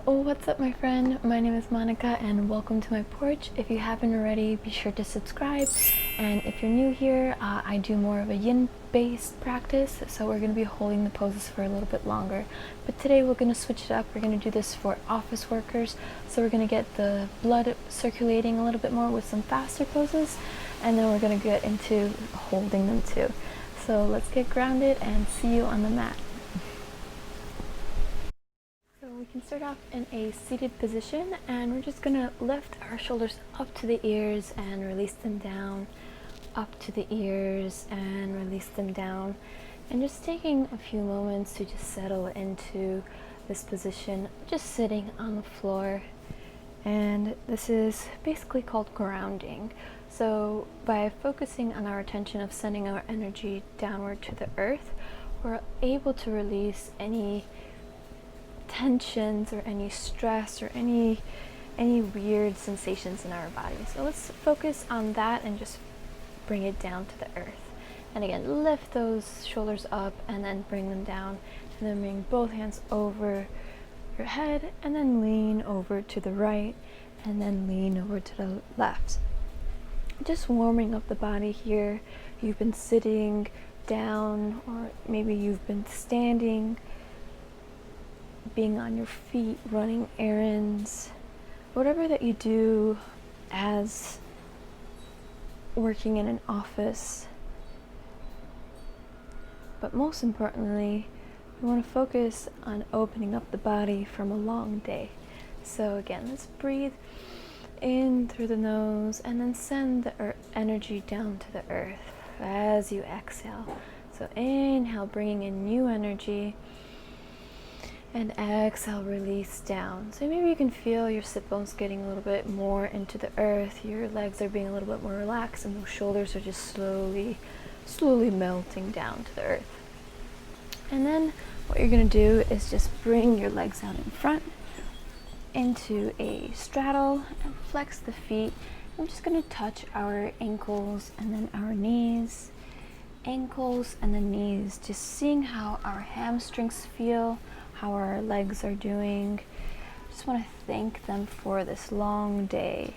Oh, what's up, my friend? My name is Monica and welcome to my porch. If you haven't already, be sure to subscribe. And if you're new here, I do more of a yin-based practice, so we're going to be holding the poses for a little bit longer. But today we're going to switch it up. We're going to do this for office workers, so we're going to get the blood circulating a little bit more with some faster poses, and then we're going to get into holding them too. So let's get grounded and see you on the mat. We can start off in a seated position, and we're just going to lift our shoulders up to the ears and release them down, up to the ears and release them down, and just taking a few moments to just settle into this position, just sitting on the floor. And this is basically called grounding. So by focusing on our attention of sending our energy downward to the earth, we're able to release any tensions or any stress or any weird sensations in our body. So let's focus on that and just bring it down to the earth. And again, lift those shoulders up and then bring them down, and then bring both hands over your head and then lean over to the right and then lean over to the left. Just warming up the body here. You've been sitting down, or maybe you've been standing, being on your feet, running errands, whatever that you do as working in an office. But most importantly, we want to focus on opening up the body from a long day. So again, let's breathe in through the nose and then send the energy down to the earth as you exhale. So inhale, bringing in new energy, and exhale, release down. So maybe you can feel your sit bones getting a little bit more into the earth, your legs are being a little bit more relaxed, and those shoulders are just slowly melting down to the earth. And then what you're going to do is just bring your legs out in front into a straddle and flex the feet. I'm just going to touch our ankles and then our knees, ankles and then knees, just seeing how our hamstrings feel, how our legs are doing. Just want to thank them for this long day.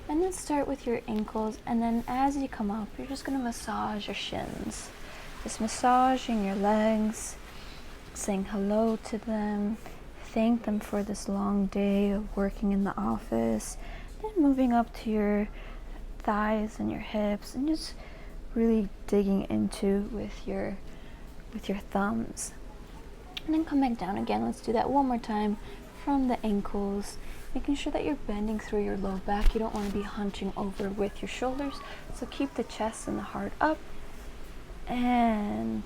And then start with your ankles, and then as you come up, you're just going to massage your shins. Just massaging your legs, saying hello to them, thank them for this long day of working in the office. Then moving up to your thighs and your hips, and just really digging into with your thumbs. And then come back down again. Let's do that one more time from the ankles, making sure that you're bending through your low back. You don't want to be hunching over with your shoulders, so keep the chest and the heart up. And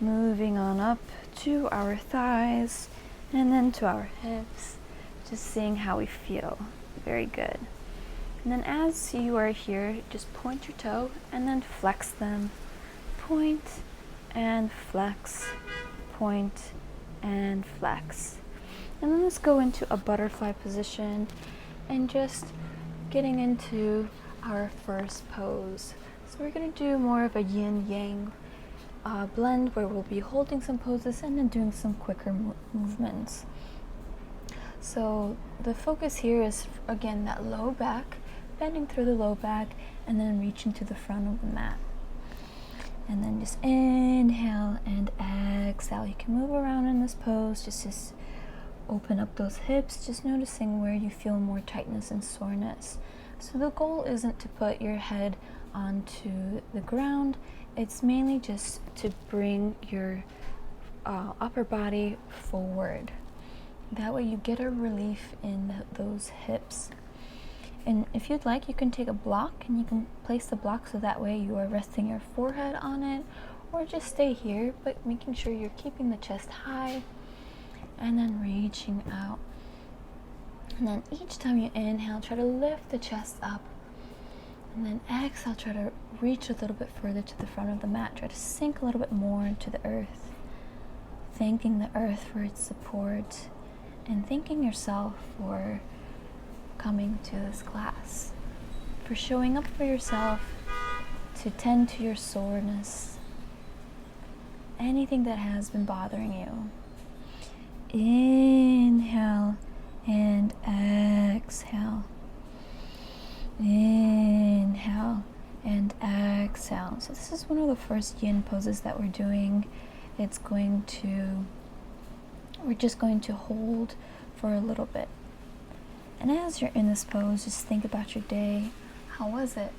moving on up to our thighs and then to our hips, just seeing how we feel. Very good. And then as you are here, just point your toe and then flex them. Point and flex, point and flex. And then let's go into a butterfly position and just getting into our first pose. So we're going to do more of a yin-yang blend, where we'll be holding some poses and then doing some quicker movements. So the focus here is, again, that low back, bending through the low back and then reaching to the front of the mat. And then just inhale and exhale. You can move around in this pose, just open up those hips, just noticing where you feel more tightness and soreness. So the goal isn't to put your head onto the ground, it's mainly just to bring your upper body forward. That way you get a relief in those hips. And if you'd like, you can take a block and you can place the block so that way you are resting your forehead on it, or just stay here, but making sure you're keeping the chest high and then reaching out. And then each time you inhale, try to lift the chest up, and then exhale, try to reach a little bit further to the front of the mat. Try to sink a little bit more into the earth, thanking the earth for its support and thanking yourself for coming to this class, for showing up for yourself, to tend to your soreness, anything that has been bothering you. Inhale is one of the first yin poses that we're doing. We're just going to hold for a little bit. And as you're in this pose, just think about your day. How was it?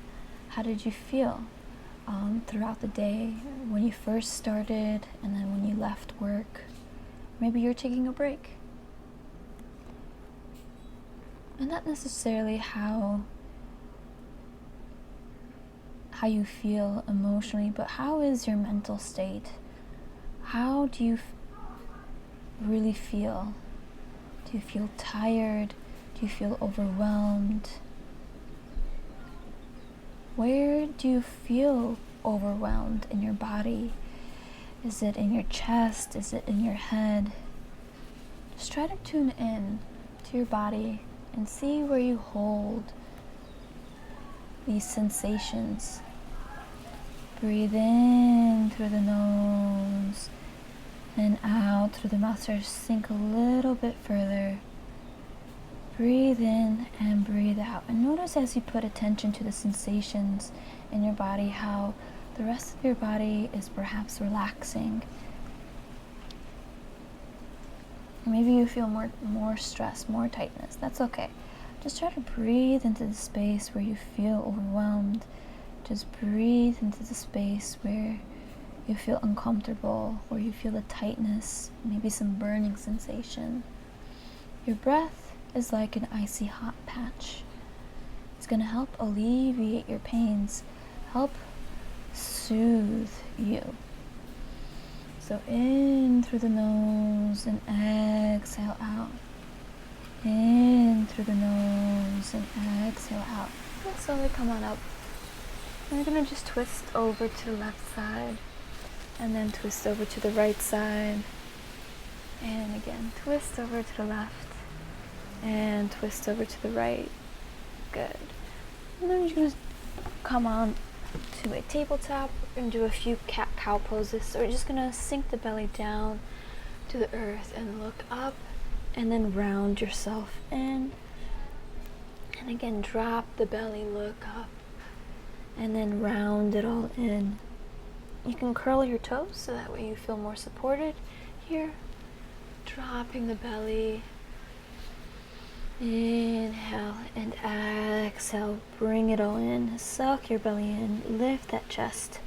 How did you feel throughout the day, when you first started and then when you left work? Maybe you're taking a break. And not necessarily how you feel emotionally, but how is your mental state? How do you really feel? Do you feel tired? Do you feel overwhelmed? Where do you feel overwhelmed in your body? Is it in your chest? Is it in your head? Just try to tune in to your body and see where you hold these sensations. Breathe in through the nose and out through the mouth. Start to sink a little bit further. Breathe in and breathe out. And notice as you put attention to the sensations in your body, how the rest of your body is perhaps relaxing. Maybe you feel more stress, more tightness. That's okay. Just try to breathe into the space where you feel overwhelmed. Just breathe into the space where you feel uncomfortable, where you feel the tightness, maybe some burning sensation. Your breath is like an icy hot patch. It's going to help alleviate your pains, help soothe you. So in through the nose and exhale out. In through the nose and exhale out. And slowly come on up. And you're going to just twist over to the left side and then twist over to the right side. And again, twist over to the left and twist over to the right. Good. And then you're going to come on to a tabletop and do a few cat-cow poses. So we're just going to sink the belly down to the earth and look up, and then round yourself in. And again, drop the belly, look up, and then round it all in. You can curl your toes so that way you feel more supported here. Dropping the belly. Inhale and exhale. Bring it all in. Suck your belly in. Lift that chest.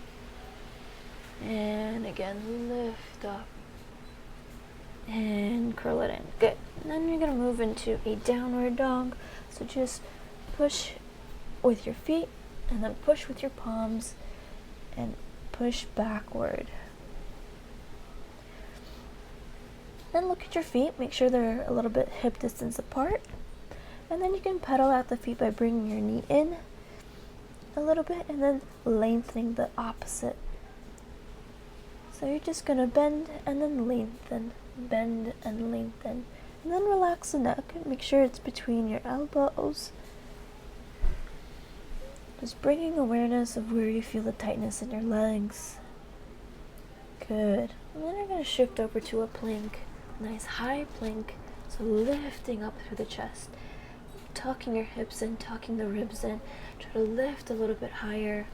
And again, lift up. And curl it in. Good. And then you're going to move into a downward dog. So just push with your feet and then push with your palms and push backward. Then look at your feet. Make sure they're a little bit hip distance apart. And then you can pedal out the feet by bringing your knee in a little bit and then lengthening the opposite. So you're just going to bend and then lengthen, bend and lengthen. And then relax the neck and make sure it's between your elbows. Just bringing awareness of where you feel the tightness in your legs. Good. And then you're going to shift over to a plank. Nice high plank. So lifting up through the chest. Tucking your hips in, tucking the ribs in. Try to lift a little bit higher.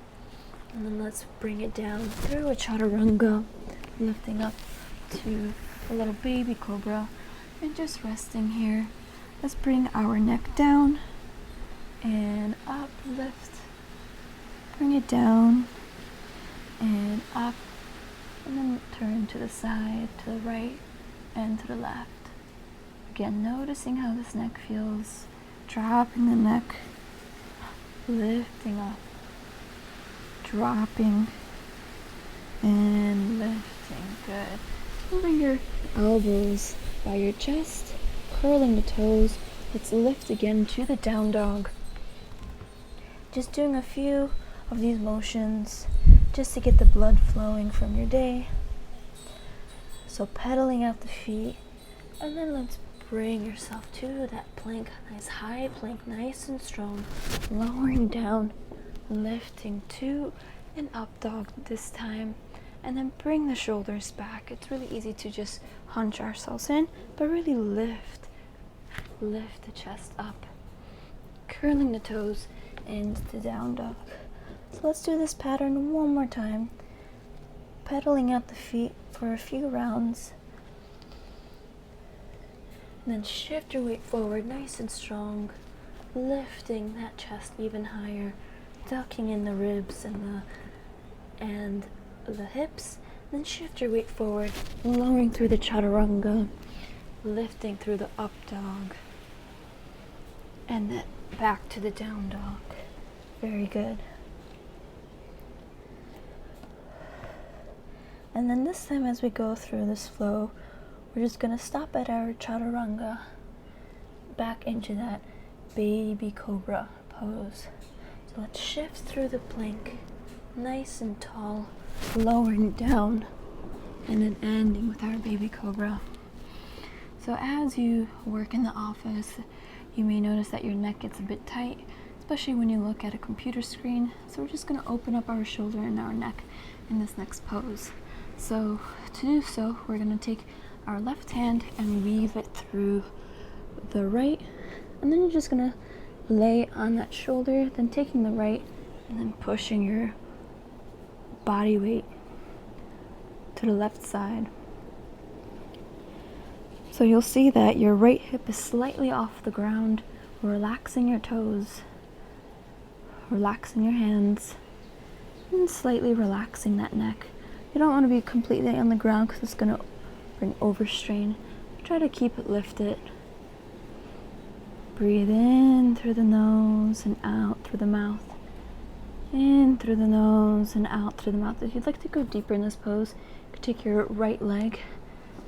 And then let's bring it down through a chaturanga. Lifting up to a little baby cobra. And just resting here. Let's bring our neck down. And up, lift. Bring it down. And up. And then turn to the side, to the right, and to the left. Again, noticing how this neck feels. Dropping the neck, lifting up, dropping, and lifting. Good. Bring your elbows by your chest, curling the toes. Let's lift again to the down dog. Just doing a few of these motions just to get the blood flowing from your day. So pedaling out the feet, and then let's bring yourself to that plank, nice high plank, nice and strong, lowering down, lifting to an up dog this time, and then bring the shoulders back. It's really easy to just hunch ourselves in, but really lift the chest up, curling the toes into down dog. So let's do this pattern one more time. Pedaling out the feet for a few rounds. And then shift your weight forward nice and strong, lifting that chest even higher, ducking in the ribs and the hips. Then shift your weight forward, lowering through the chaturanga, lifting through the up dog, and then back to the down dog. Very good. And then this time as we go through this flow, we're just going to stop at our chaturanga, back into that baby cobra pose. So let's shift through the plank, nice and tall, lowering down, and then ending with our baby cobra. So as you work in the office, you may notice that your neck gets a bit tight, especially when you look at a computer screen. So we're just going to open up our shoulder and our neck in this next pose. So to do so, we're going to take our left hand and weave it through the right, and then you're just going to lay on that shoulder, then taking the right and then pushing your body weight to the left side. So you'll see that your right hip is slightly off the ground, relaxing your toes, relaxing your hands, and slightly relaxing that neck. You don't want to be completely on the ground because it's going to bring overstrain. Try to keep it lifted. Breathe in through the nose and out through the mouth. In through the nose and out through the mouth. If you'd like to go deeper in this pose, you could take your right leg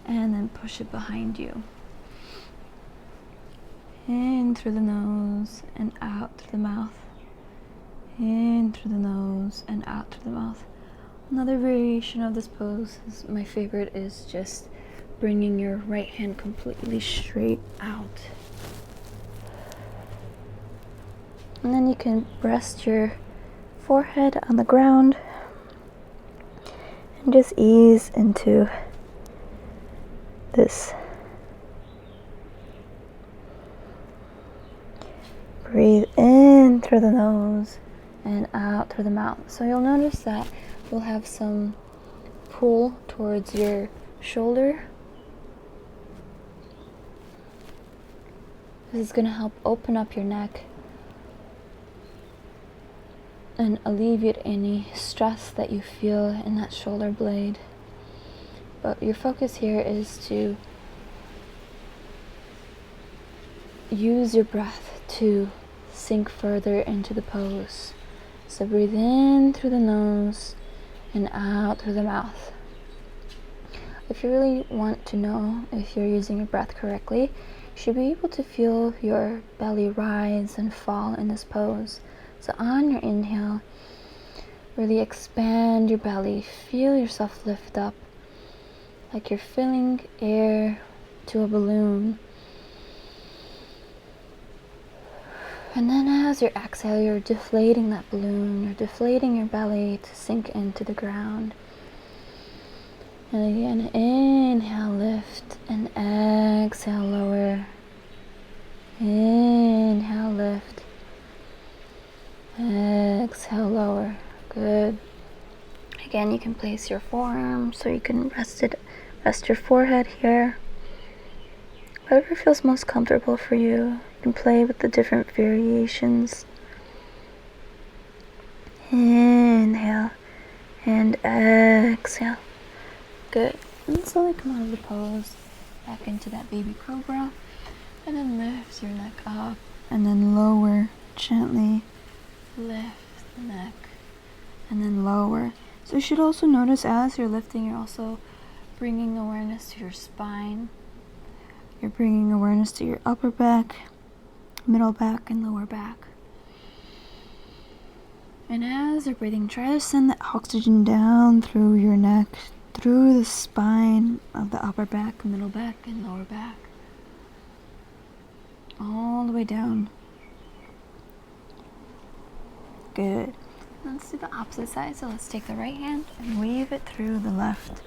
and then push it behind you. In through the nose and out through the mouth. In through the nose and out through the mouth. Another variation of this pose, my favorite, is just bringing your right hand completely straight out. And then you can rest your forehead on the ground and just ease into this. Breathe in through the nose and out through the mouth. So you'll notice that you'll have some pull towards your shoulder. This is going to help open up your neck and alleviate any stress that you feel in that shoulder blade. But your focus here is to use your breath to sink further into the pose. So breathe in through the nose and out through the mouth. If you really want to know if you're using your breath correctly, you should be able to feel your belly rise and fall in this pose. So on your inhale, really expand your belly. Feel yourself lift up like you're filling air to a balloon. And then as you exhale, you're deflating that balloon. You're deflating your belly to sink into the ground. And again, inhale, lift, and exhale, lower. Inhale, lift. Exhale, lower. Good. Again, you can place your forearm so you can rest your forehead here. Whatever feels most comfortable for you. You can play with the different variations. Inhale and exhale. Good. And slowly come out of the pose, back into that baby cobra, and then lift your neck up, and then lower gently. Lift the neck, and then lower. So you should also notice as you're lifting, you're also bringing awareness to your spine. You're bringing awareness to your upper back, middle back, and lower back. And as you're breathing, try to send that oxygen down through your neck, through the spine of the upper back, middle back, and lower back. All the way down. Good. Let's do the opposite side. So let's take the right hand and weave it through the left.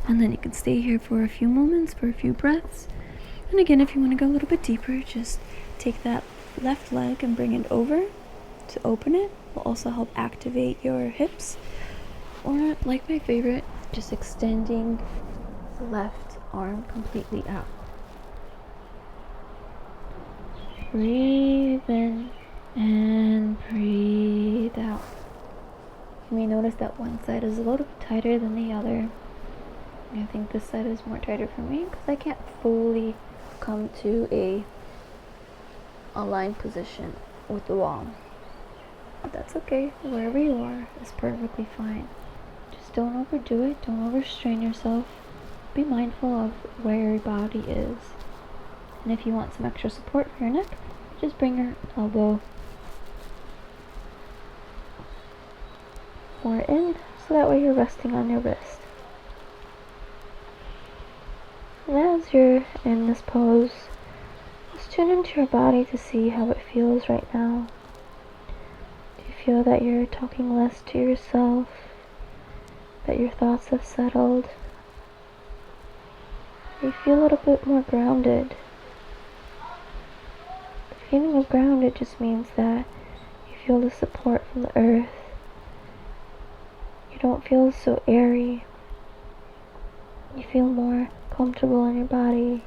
And then you can stay here for a few moments, for a few breaths. And again, if you want to go a little bit deeper, just take that left leg and bring it over to open it will also help activate your hips. Or, like my favorite, just extending the left arm completely out. Breathe in and breathe out. You may notice that one side is a little bit tighter than the other. I think this side is more tighter for me because I can't fully come to a aligned position with the wall. But that's okay. Wherever you are is perfectly fine. Just don't overdo it. Don't overstrain yourself. Be mindful of where your body is. And if you want some extra support for your neck, just bring your elbow more in, so that way you're resting on your wrist. And as you're in this pose, just tune into your body to see how it feels right now. Do you feel that you're talking less to yourself? That your thoughts have settled? Do you feel a little bit more grounded? The feeling of grounded just means that you feel the support from the earth. You don't feel so airy. You feel more comfortable in your body,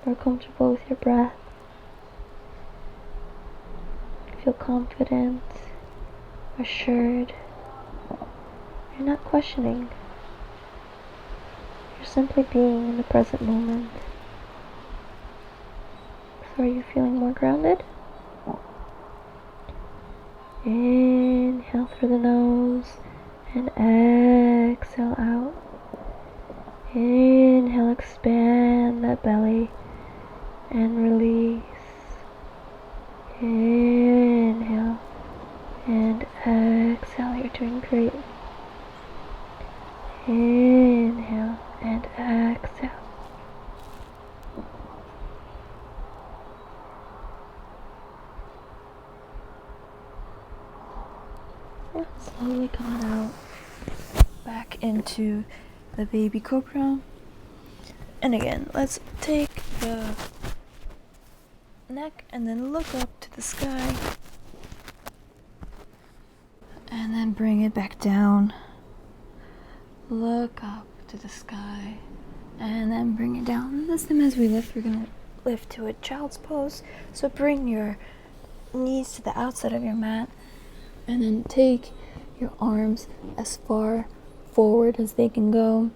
more comfortable with your breath. You feel confident, assured. You're not questioning. You're simply being in the present moment. So are you feeling more grounded? Inhale through the nose and exhale out. Inhale, expand that belly and release. Inhale and exhale. You're doing great. Inhale and exhale. Slowly coming out back into the baby cobra. And again, let's take the neck and then look up to the sky. And then bring it back down. Look up to the sky. And then bring it down. This time as we lift, we're going to lift to a child's pose. So bring your knees to the outside of your mat. And then take your arms as far forward as they can go.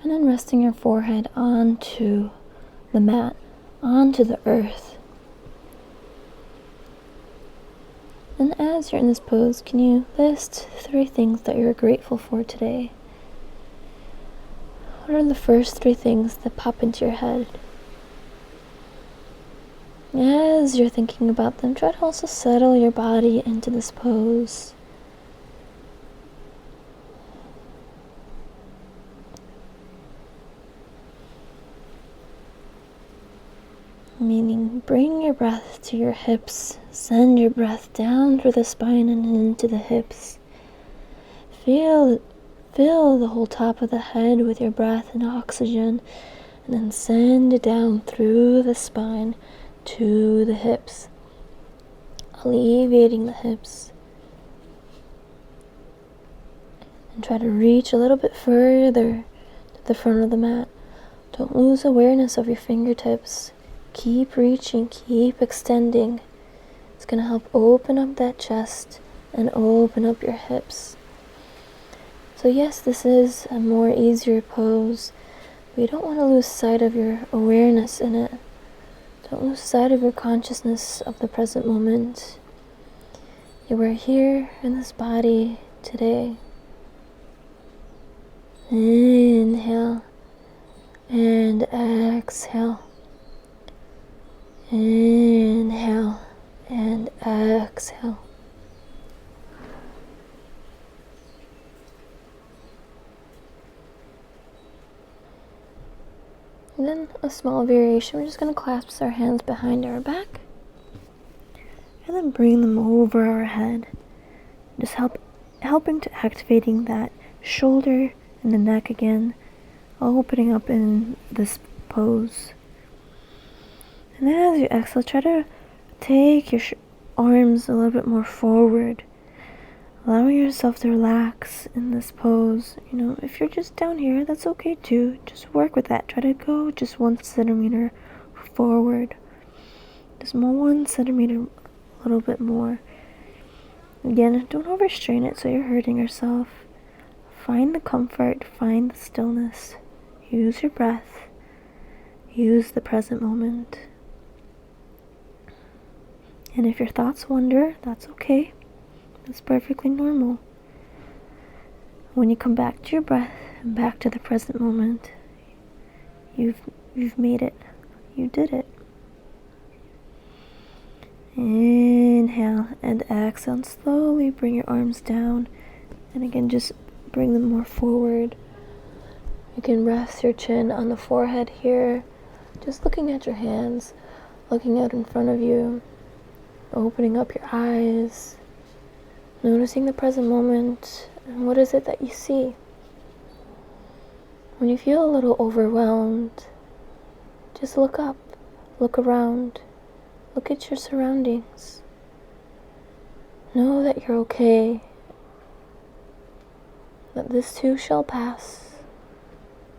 And then resting your forehead onto the mat, onto the earth. And as you're in this pose, can you list 3 things that you're grateful for today? What are the first 3 things that pop into your head? As you're thinking about them, try to also settle your body into this pose. Meaning, bring your breath to your hips. Send your breath down through the spine and into the hips. Fill the whole top of the head with your breath and oxygen, and then send it down through the spine to the hips, alleviating the hips. And try to reach a little bit further to the front of the mat. Don't lose awareness of your fingertips. Keep reaching, keep extending. It's going to help open up that chest and open up your hips. So yes, this is a more easier pose, but you don't want to lose sight of your awareness in it. Don't lose sight of your consciousness of the present moment. You are here in this body today. Inhale and exhale. Inhale and exhale. And then a small variation, we're just going to clasp our hands behind our back and then bring them over our head. Just helping to activating that shoulder and the neck again, opening up in this pose. And then as you exhale, try to take arms a little bit more forward, allowing yourself to relax in this pose. You know, if you're just down here, that's okay too. Just work with that. Try to go just 1 centimeter forward. Just more 1 centimeter, a little bit more. Again, don't overstrain it so you're hurting yourself. Find the comfort, find the stillness. Use your breath. Use the present moment. And if your thoughts wander, that's okay. That's perfectly normal. When you come back to your breath and back to the present moment, you've made it. You did it. Inhale and exhale, and slowly bring your arms down. And again, just bring them more forward. You can rest your chin on the forehead here, just looking at your hands, looking out in front of you, opening up your eyes, noticing the present moment, and what is it that you see? When you feel a little overwhelmed, just look up, look around, look at your surroundings. Know that you're okay, that this too shall pass,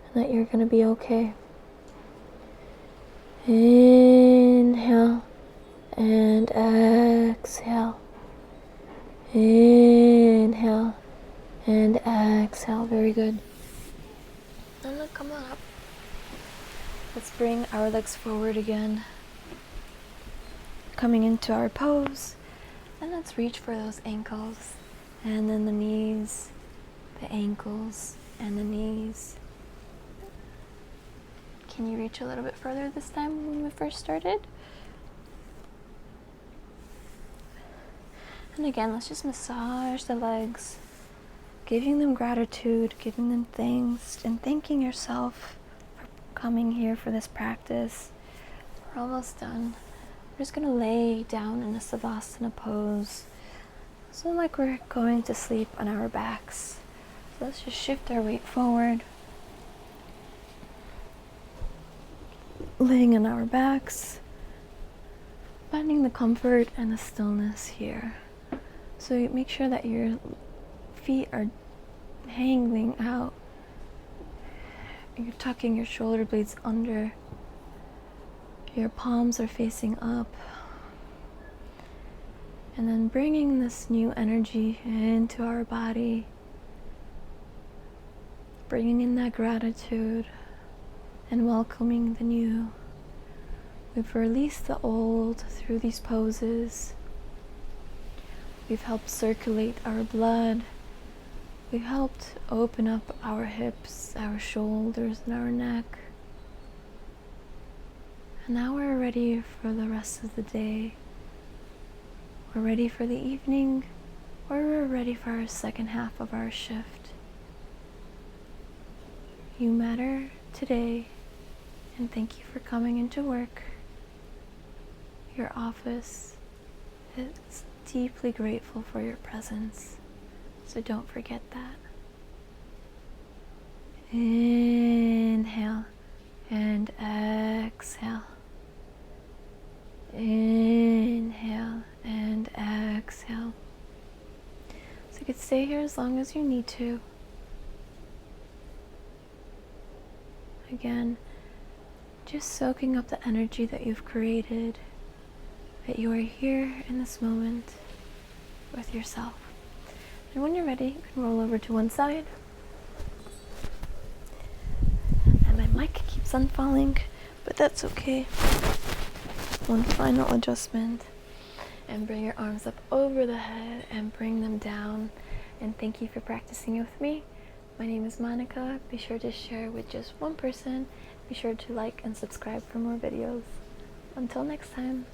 and that you're going to be okay. Inhale and exhale. Inhale and exhale. Very good. And then come on up. Let's bring our legs forward again. Coming into our pose. And let's reach for those ankles. And then the knees, the ankles, and the knees. Can you reach a little bit further this time when we first started? And again, let's just massage the legs, giving them gratitude, giving them thanks, and thanking yourself for coming here for this practice. We're almost done. We're just going to lay down in a Savasana pose, so like we're going to sleep on our backs. So let's just shift our weight forward, laying on our backs, finding the comfort and the stillness here. So you make sure that your feet are hanging out. You're tucking your shoulder blades under. Your palms are facing up. And then bringing this new energy into our body. Bringing in that gratitude and welcoming the new. We've released the old through these poses. We've helped circulate our blood. We've helped open up our hips, our shoulders, and our neck. And now we're ready for the rest of the day. We're ready for the evening, or we're ready for our second half of our shift. You matter today, and thank you for coming into work. Your office is deeply grateful for your presence, so don't forget that. Inhale and exhale. Inhale and exhale. So you can stay here as long as you need to. Again, just soaking up the energy that you've created, that you are here in this moment with yourself. And when you're ready, you can roll over to one side. And my mic keeps on falling, but that's okay. One final adjustment. And bring your arms up over the head and bring them down. And thank you for practicing with me. My name is Monika. Be sure to share with just one person. Be sure to like and subscribe for more videos. Until next time.